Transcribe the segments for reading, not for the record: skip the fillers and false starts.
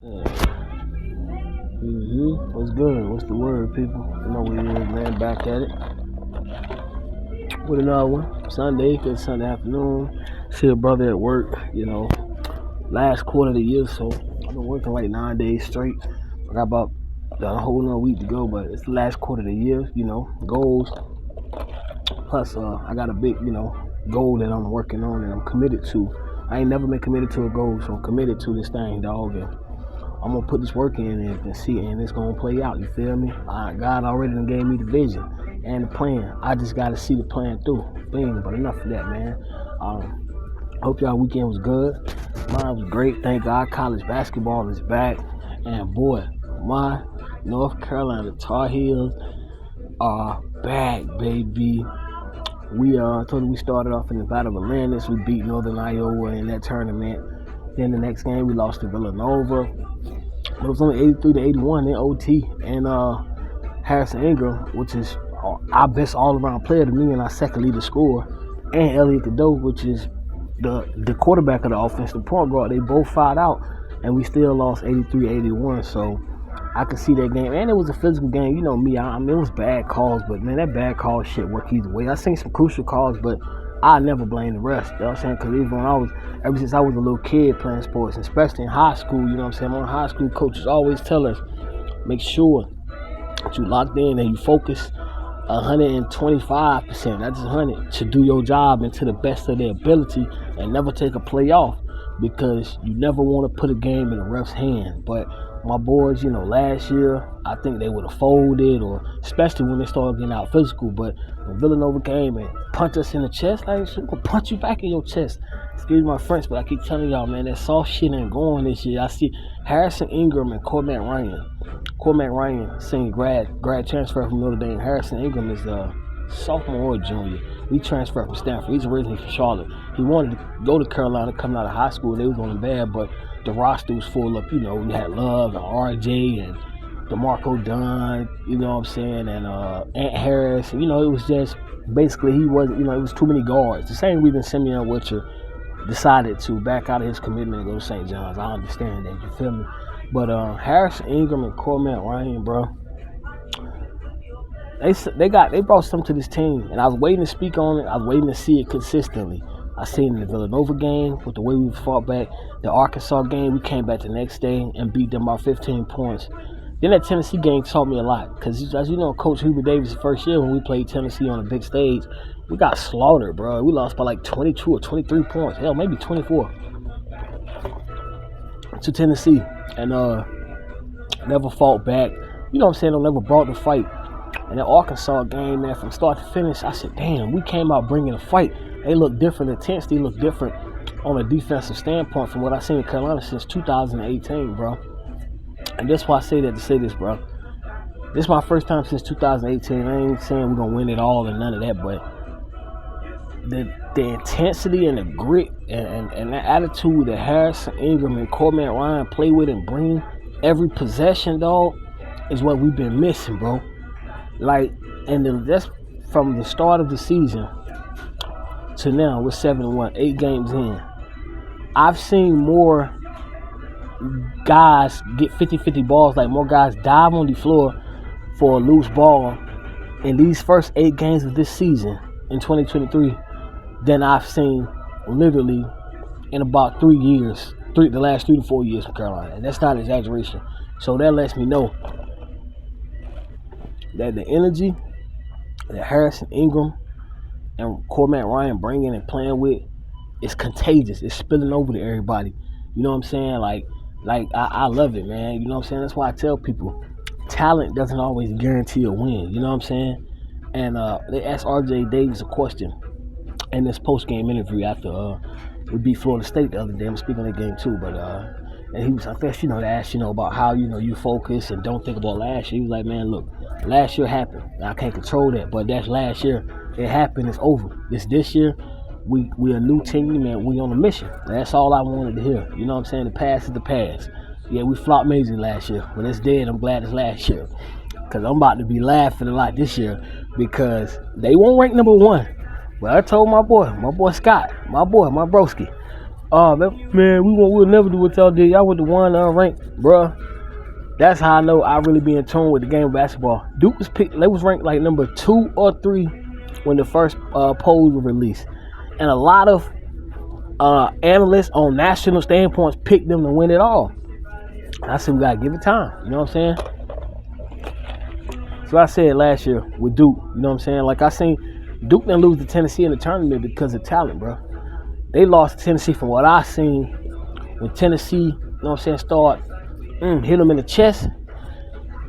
What's good? What's the word, people? You know what it is, man. Back at it with another one. Sunday, good Sunday afternoon. See a brother at work. Last quarter of the year, so I've been working like 9 days straight. I got about a whole another week to go, but it's the last quarter of the year. Goals. Plus, I got a big, goal that I'm working on and I'm committed to. I ain't never been committed to a goal, so I'm committed to this thing, dog. And I'm gonna put this work in and see, and it's gonna play out. You feel me? God already done gave me the vision and the plan. I just gotta see the plan through. Bing. But enough of that, man. Hope y'all weekend was good. Mine was great. Thank God. College basketball is back, and boy, my North Carolina Tar Heels are back, baby. I told you we started off in the Battle of Atlantis. We beat Northern Iowa in that tournament. Then the next game we lost to Villanova. It was only 83-81 in OT. And Harrison Ingram, which is our best all-around player to me and our second leading scorer, and Elliot Cadeau, which is the quarterback of the offense, the point guard, they both fired out, and we still lost 83-81. So I could see that game, and it was a physical game. You know me, I mean, it was bad calls, but man, that bad call shit worked either way. I seen some crucial calls, but I never blame the rest. You know what I'm saying? Because ever since I was a little kid playing sports, especially in high school, you know what I'm saying? My high school coaches always tell us, make sure that you locked in and you focus 125%, not just 100, to do your job and to the best of their ability, and never take a play off, because you never want to put a game in a ref's hand. But my boys, last year, I think they would have folded, or especially when they started getting out physical. But when Villanova came and punched us in the chest, like, shit, we'll punch you back in your chest. Excuse my French, but I keep telling y'all, man, that soft shit ain't going this year. I see Harrison Ingram and Cormac Ryan. Cormac Ryan seen grad transfer from Notre Dame. Harrison Ingram is a sophomore or junior. He transferred from Stanford. He's originally from Charlotte. He wanted to go to Carolina coming out of high school. They was on him bad, but the roster was full up. We had Love and RJ and DeMarco Dunn, you know what I'm saying, and Ant Harris. It was just basically he wasn't, it was too many guards. The same reason Simeon Witcher decided to back out of his commitment and go to St. John's. I understand that, you feel me? But Harrison Ingram and Cormac Ryan, bro, they brought something to this team, and I was waiting to speak on it. I was waiting to see it consistently. I seen in the Villanova game with the way we fought back. The Arkansas game, we came back the next day and beat them by 15 points. Then that Tennessee game taught me a lot, because as you know, Coach Hubert Davis' first year when we played Tennessee on a big stage, we got slaughtered, bro. We lost by like 22 or 23 points. Hell, maybe 24 to Tennessee, and never fought back. You know what I'm saying? They never brought the fight. And that Arkansas game, man, from start to finish, I said, damn, we came out bringing a fight. They look different. Intensity look different on a defensive standpoint from what I've seen in Carolina since 2018, bro. And that's why I say that to say this, bro. This is my first time since 2018. I ain't saying we're going to win it all and none of that, but the intensity and the grit and the attitude that Harrison Ingram and Cormac Ryan play with and bring every possession, dog, is what we've been missing, bro. Like, and that's from the start of the season to now. We're 7-1, 8 games in. I've seen more guys get 50-50 balls, like more guys dive on the floor for a loose ball in these first 8 games of this season in 2023 than I've seen literally in about 3 years, the last 3 to 4 years from Carolina. And that's not an exaggeration. So that lets me know that the energy that Harrison Ingram and Cormac Ryan bringing and playing with is contagious. It's spilling over to everybody. You know what I'm saying? Like I love it, man. You know what I'm saying? That's why I tell people, talent doesn't always guarantee a win. You know what I'm saying? And they asked RJ Davis a question in this post-game interview after we beat Florida State the other day. I'm speaking on that game too, but and he was, I guess, they asked, about how, you focus and don't think about last year. He was like, man, look, last year happened. I can't control that, but that's last year. It happened. It's over. This year, we a new team, and we on a mission. That's all I wanted to hear. You know what I'm saying? The past is the past. Yeah, we flopped amazing last year. When it's dead, I'm glad it's last year, because I'm about to be laughing a lot this year, because they won't rank number 1. But I told my boy Scott, my broski, Oh man, we'll never do what y'all did. Y'all with the one unranked, bruh. That's how I know I really be in tune with the game of basketball. Duke was picked. They was ranked like number 2 or 3 when the first polls were released, and a lot of analysts on national standpoints picked them to win it all. I said we gotta give it time. You know what I'm saying? So I said last year with Duke. You know what I'm saying? Like I seen Duke didn't lose to Tennessee in the tournament because of talent, bro. They lost to Tennessee from what I seen when Tennessee, you know what I'm saying, start hit them in the chest,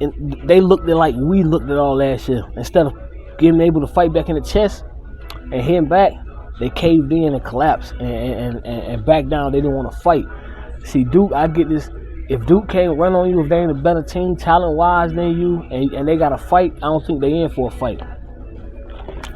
and they looked at like we looked at all last year. Instead of getting able to fight back in the chest and hitting back, they caved in and collapsed and back down. They didn't want to fight. See, Duke, I get this. If Duke can't run on you, if they ain't a better team talent-wise than you, and they got to fight, I don't think they in for a fight.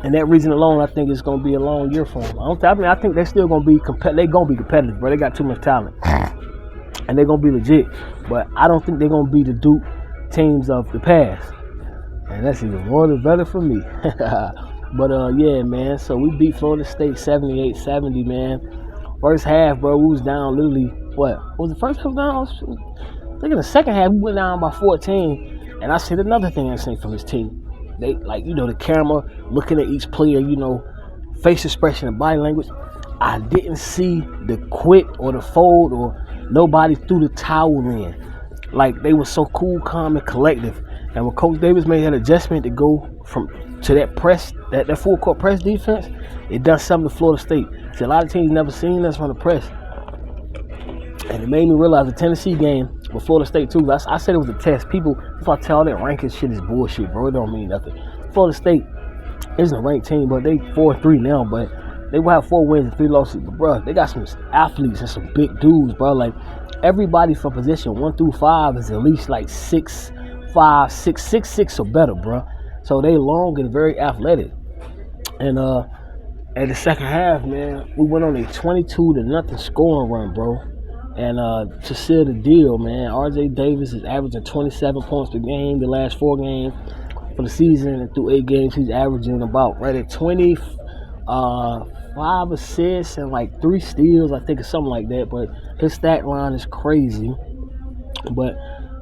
And that reason alone, I think it's going to be a long year for them. I think they're still going to be competitive, bro. They got too much talent. And they're going to be legit. But I don't think they're going to be the Duke teams of the past. And that's even more than better for me. But, yeah, man. So we beat Florida State 78-70, man. First half, bro, we was down literally, what was the first half down? I think in the second half, we went down by 14. And I said another thing I seen from this team. They, like, you know, the camera looking at each player, you know, face expression and body language. I didn't see the quit or the fold or nobody threw the towel in. Like, they were so cool, calm, and collective. And when Coach Davis made that adjustment to go to that press, that full court press defense, it does something to Florida State. See, a lot of teams never seen us run the press. And it made me realize the Tennessee game with Florida State, too. I said it was a test. People, if I tell that ranking shit is bullshit, bro, it don't mean nothing. Florida State isn't a ranked team, but they 4-3 now, but they will have 4 wins and 3 losses. But, bro, they got some athletes and some big dudes, bro. Like, everybody from position 1 through 5 is at least like 6'5", 6'6" or better, bro. So they long and very athletic. And at the second half, man, we went on a 22-0 scoring run, bro. And to seal the deal, man, R.J. Davis is averaging 27 points per game the last 4 games for the season, and through 8 games, he's averaging about right at 5 assists and like 3 steals, I think, or something like that. But his stat line is crazy. But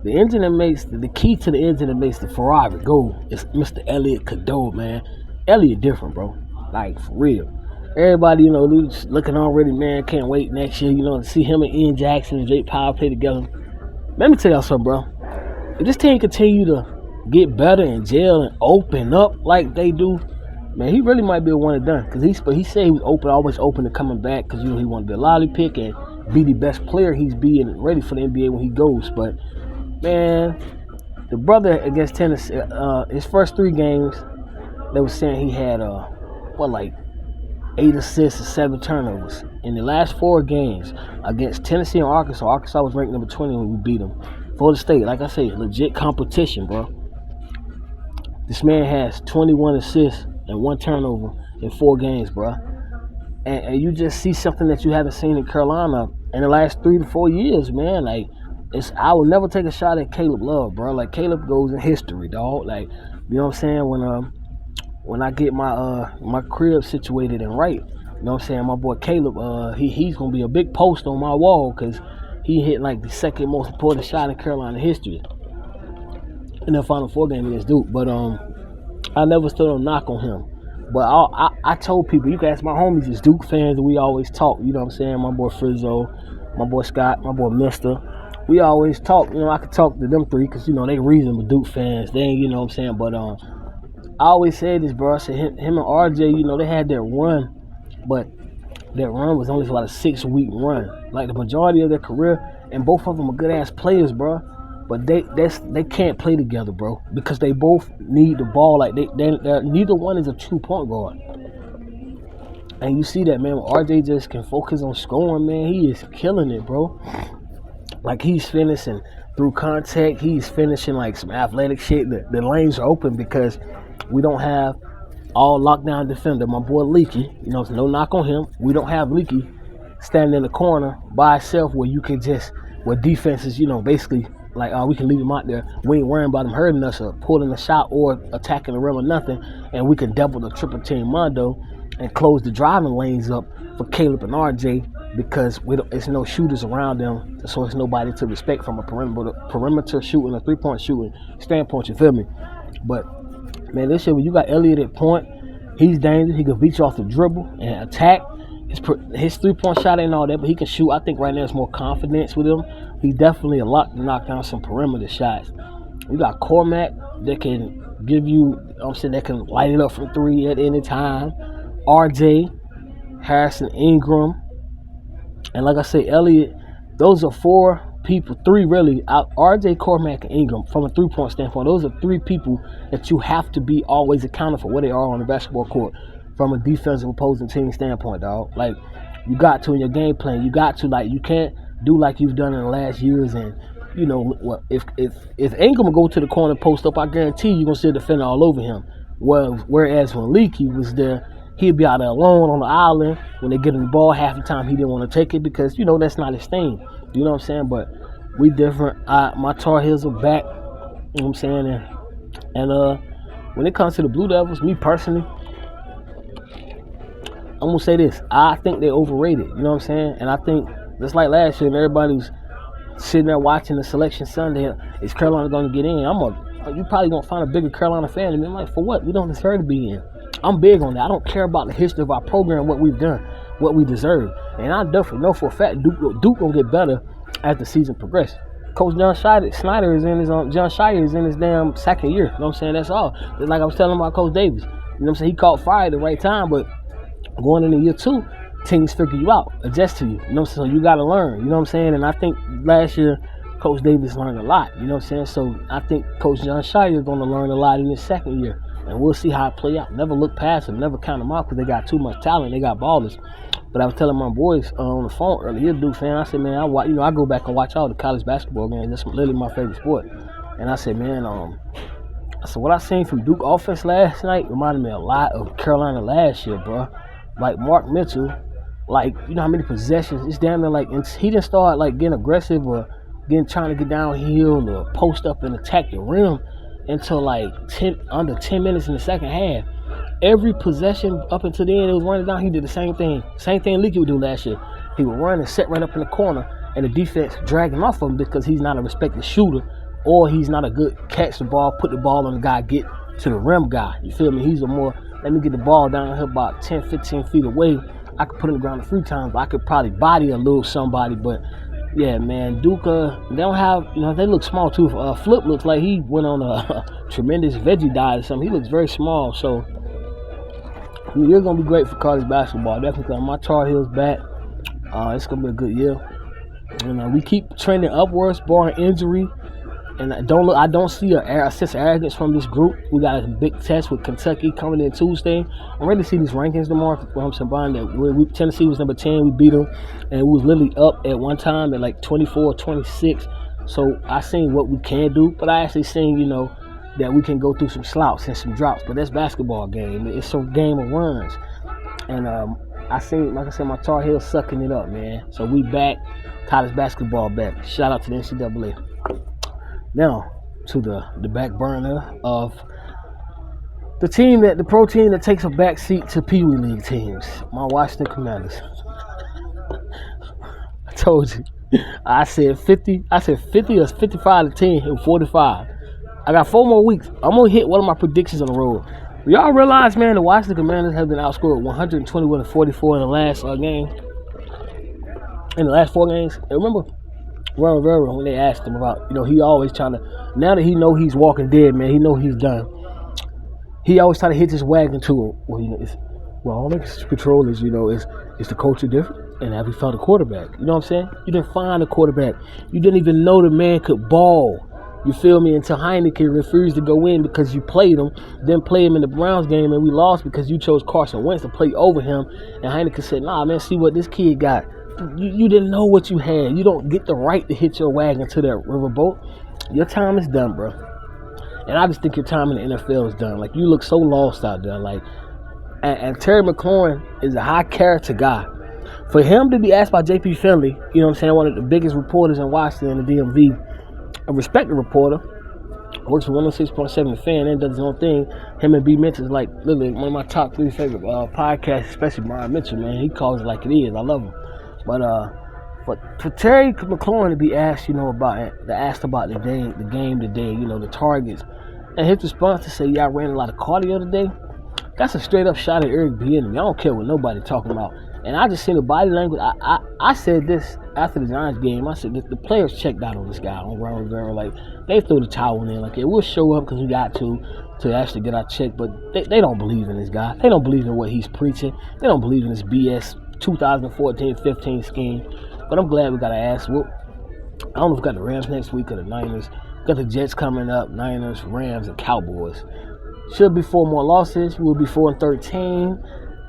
the engine that makes the key to the engine that makes the Ferrari go is Mr. Elliot Cadeau, man. Elliot different, bro. Like, for real. Everybody, you know, looking already, man, can't wait next year, you know, to see him and Ian Jackson and Jake Powell play together. Let me tell y'all something, bro. If this team continue to get better and gel and open up like they do, man, he really might be a one and done. Because he said he was always open to coming back because, you know, he wanted to be a lottery pick and be the best player he's being ready for the NBA when he goes. But, man, the brother against Tennessee, his first 3 games, they were saying he had, like 8 assists and 7 turnovers. In the last 4 games against Tennessee and Arkansas was ranked number 20 when we beat them. Florida State, like I say, legit competition, bro. This man has 21 assists and 1 turnover in 4 games, bro. And you just see something that you haven't seen in Carolina in the last 3 to 4 years, man. Like, I will never take a shot at Caleb Love, bro. Like, Caleb goes in history, dog. Like, you know what I'm saying? When I get my crib situated and right, you know what I'm saying, my boy Caleb, he's going to be a big post on my wall because he hit like the second most important shot in Carolina history in the Final Four game against Duke. But I never stood on knock on him. But I told people, you can ask my homies, it's Duke fans, and we always talk. You know what I'm saying? My boy Frizzo, my boy Scott, my boy Mister. We always talk. You know, I could talk to them 3 because, you know, they reasonable Duke fans. They ain't, you know what I'm saying? But I always said this, bro. I said him and RJ, you know, they had their run, but that run was only about a 6-week run. Like the majority of their career, and both of them are good-ass players, bro. But they can't play together, bro, because they both need the ball. Like neither one is a true point guard. And you see that, man. When RJ just can focus on scoring, man, he is killing it, bro. Like, he's finishing through contact. He's finishing like some athletic shit. The lanes are open because we don't have all lockdown defender. My boy Leaky, you know, no knock on him. We don't have Leaky standing in the corner by himself where you can just, where defenses, you know, basically like, we can leave him out there. We ain't worrying about him hurting us or pulling a shot or attacking the rim or nothing. And we can double the triple team Mondo and close the driving lanes up for Caleb and RJ because it's no shooters around them, so it's nobody to respect from a perimeter shooting, a 3-point shooting standpoint. You feel me? But man, this year when you got Elliott at point, he's dangerous. He can beat you off the dribble and attack. His 3-point shot ain't all that, but he can shoot. I think right now it's more confidence with him. He's definitely a lot to knock down some perimeter shots. You got Cormac that can give you, that can light it up from 3 at any time. RJ, Harrison Ingram, and like I say, Elliott. Those are 4 people, 3 really. RJ, Cormac, and Ingram, from a 3-point standpoint, those are 3 people that you have to be always accounted for where they are on the basketball court from a defensive opposing team standpoint, dog. Like, you got to in your game plan. You got to, like, you can't do like you've done in the last years. And you know, if Ingram will go to the corner post up, I guarantee you're gonna see a defender all over him. Whereas when Leaky was there, he'd be out there alone on the island. When they get him the ball, half the time he didn't want to take it because, you know, that's not his thing. You know what I'm saying? But we different. My Tar Heels are back. You know what I'm saying? And when it comes to the Blue Devils, me personally, I'm going to say this. I think they're overrated. You know what I'm saying? And I think, just like last year, and everybody was sitting there watching the selection Sunday, is Carolina going to get in? You probably won't find a bigger Carolina fan. And I'm like, for what? We don't deserve to be in. I'm big on that. I don't care about the history of our program, what we've done, what we deserve. And I definitely know for a fact Duke going to get better as the season progresses. Coach John Schneider is in his damn second year. You know what I'm saying? That's all. Just like I was telling about Coach Davis. You know what I'm saying? He caught fire at the right time, but going into year 2, teams figure you out, adjust to you. You know what I'm saying? So you got to learn. You know what I'm saying? And I think last year, Coach Davis learned a lot. You know what I'm saying? So I think Coach John Schneider is going to learn a lot in his second year. And we'll see how it play out. Never look past them. Never count them out because they got too much talent. They got ballers. But I was telling my boys on the phone earlier, he's a Duke fan. I said, man, I go back and watch all the college basketball games. That's literally my favorite sport. And I said, man, what I seen from Duke offense last night reminded me a lot of Carolina last year, bro. Like Mark Mitchell, like, you know how many possessions? It's damn near like, he didn't start like getting aggressive or trying to get downhill or post up and attack the rim until like under 10 minutes in the second half. Every possession up until the end, it was running down. He did the same thing. Same thing Leaky would do last year. He would run and set right up in the corner, and the defense dragging off of him because he's not a respected shooter, or he's not a good catch the ball, put the ball on the guy, get to the rim guy. You feel me? He's a more, let me get the ball down here about 10, 15 feet away. I could put it on the ground a few times, but I could probably body a little somebody. But yeah, man, Duke, they don't have, you know, they look small too. Flip looks like he went on a tremendous veggie diet or something. He looks very small, so it's going to be great for college basketball. Definitely. My Tar Heels back. It's going to be a good year. And we keep trending upwards, barring injury. And I don't see a sense of arrogance from this group. We got a big test with Kentucky coming in Tuesday. I'm ready to see these rankings tomorrow. Tennessee was number 10. We beat them. And we was literally up at one time at like 24, 26. So I seen what we can do. But I actually seen, you know, that we can go through some slouts and some drops. But that's basketball game. It's a game of runs. And I seen, like I said, my Tar Heels sucking it up, man. So we back. College basketball back. Shout out to the NCAA. Now, to the back burner of the pro team that takes a back seat to Pee Wee League teams, my Washington Commanders. I told you. I said 50 or 55 to 10 and 45. I got 4 more weeks. I'm going to hit one of my predictions on the road. Y'all realize, man, the Washington Commanders have been outscored 121 to 44 in the last game. In the last 4 games. And remember, Ron Rivera, when they asked him about, you know, he always trying to, now that he know he's walking dead, man, he know he's done. He always try to hitch his wagon to him. Well, you know, all they control is, you know, is the culture different? And have you found a quarterback? You know what I'm saying? You didn't find a quarterback. You didn't even know the man could ball. You feel me? Until Heineken refused to go in because you played him, then played him in the Browns game, and we lost because you chose Carson Wentz to play over him. And Heineken said, nah, man, see what this kid got. You didn't know what you had. You don't get the right to hit your wagon to that riverboat. Your time is done, bro. And I just think your time in the NFL is done. Like, you look so lost out there. Like, and Terry McLaurin is a high character guy. For him to be asked by J.P. Finley, you know what I'm saying, one of the biggest reporters in Washington, the DMV, a respected reporter, works for 106.7 The Fan and does his own thing. Him and B. Mitchell is like literally one of my top 3 favorite podcasts, especially Brian Mitchell, man. He calls it like it is. I love him. But for Terry McLaurin to be asked, about the game today, the targets, and his response to say, "Yeah, I ran a lot of cardio today." That's a straight up shot at Eric Bieniemy. I don't care what nobody talking about. And I just seen the body language. I said this after the Giants game. I said the players checked out on this guy, on Ron Rivera. Like, they threw the towel in. Like, we'll show up because we got to actually get our check. But they don't believe in this guy. They don't believe in what he's preaching. They don't believe in this BS 2014-15 scheme. But I'm glad we got an ass whoop. I don't know if we got the Rams next week or the Niners. We got the Jets coming up, Niners, Rams, and Cowboys. Should be 4 more losses. We'll be 4-13.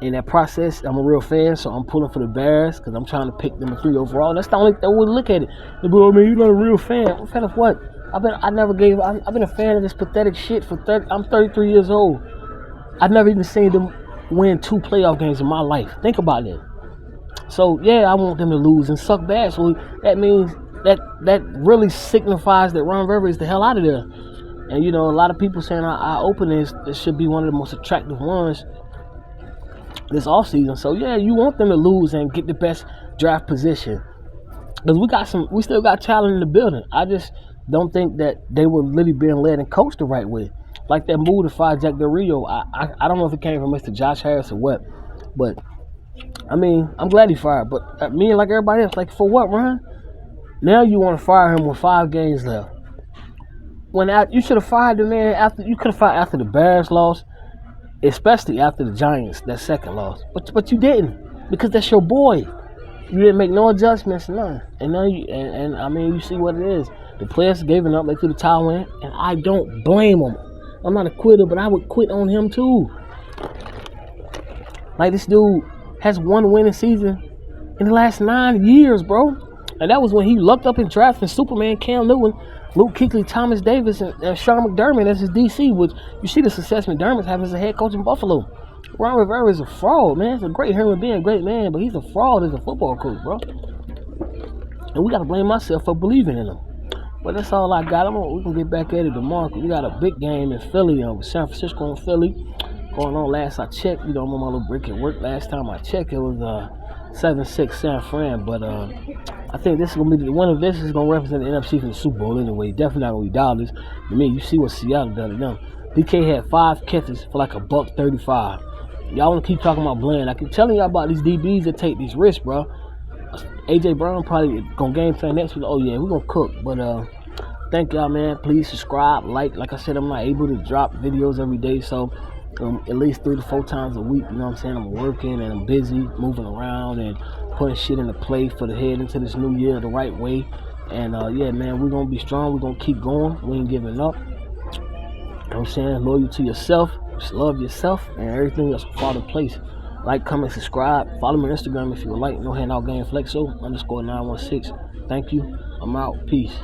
In that process, I'm a real fan, so I'm pulling for the Bears because I'm trying to pick them a 3 overall. That's the only thing we look at it. They be like, "Man, you're not a real fan." I'm a fan of what? I've been a fan of this pathetic shit for 30. I'm 33 years old. I've never even seen them win 2 playoff games in my life. Think about that. So yeah, I want them to lose and suck bad. So that means that really signifies that Ron Rivera is the hell out of there. And a lot of people saying our openings should be one of the most attractive ones this offseason. So yeah, you want them to lose and get the best draft position. Because we still got talent in the building. I just don't think that they were really being led and coached the right way. Like that move to fire Jack Del Rio. I don't know if it came from Mr. Josh Harris or what. But I mean, I'm glad he fired. But me and like everybody else, like, for what, Ron? Now you want to fire him with 5 games left. You should have fired the man after the Bears lost, especially after the Giants, that second loss. But you didn't, because that's your boy. You didn't make no adjustments, none. And now I mean, you see what it is. The players gave it up, they threw the towel in, and I don't blame them. I'm not a quitter, but I would quit on him too. Like, this dude has 1 winning season in the last 9 years, bro. And that was when he lucked up in drafting Superman, Cam Newton, Luke Kuechly, Thomas Davis, and Sean McDermott as his DC, which you see the success McDermott's having as a head coach in Buffalo. Ron Rivera is a fraud, man. He's a great human being, a great man, but he's a fraud as a football coach, bro. And we got to blame myself for believing in him. But that's all I got. We can get back at it tomorrow. We got a big game in Philly, with San Francisco and Philly going on. Last I checked, I'm on my little break at work. Last time I checked, it was 7-6 San Fran. But I think this is gonna be one of this is gonna represent the NFC for the Super Bowl anyway. Definitely not gonna be dollars. I mean, you see what Seattle done to them. DK had 5 catches for like $135. Y'all wanna keep talking about Bland? I keep telling y'all about these DBs that take these risks, bro. AJ Brown probably gonna game plan next week. Oh yeah, we're gonna cook. But thank y'all, man. Please subscribe, like I said, I'm not able to drop videos every day, so at least 3 to 4 times a week. You know what I'm saying? I'm working and I'm busy, moving around and putting shit into play for the head into this new year the right way. And yeah, man, we're gonna be strong. We're gonna keep going. We ain't giving up. You know what I'm saying? Loyal to yourself. Just love yourself, and everything else will fall in place. Like, comment, subscribe. Follow me on Instagram if you would like. No Handout Game Flexo _916. Thank you. I'm out. Peace.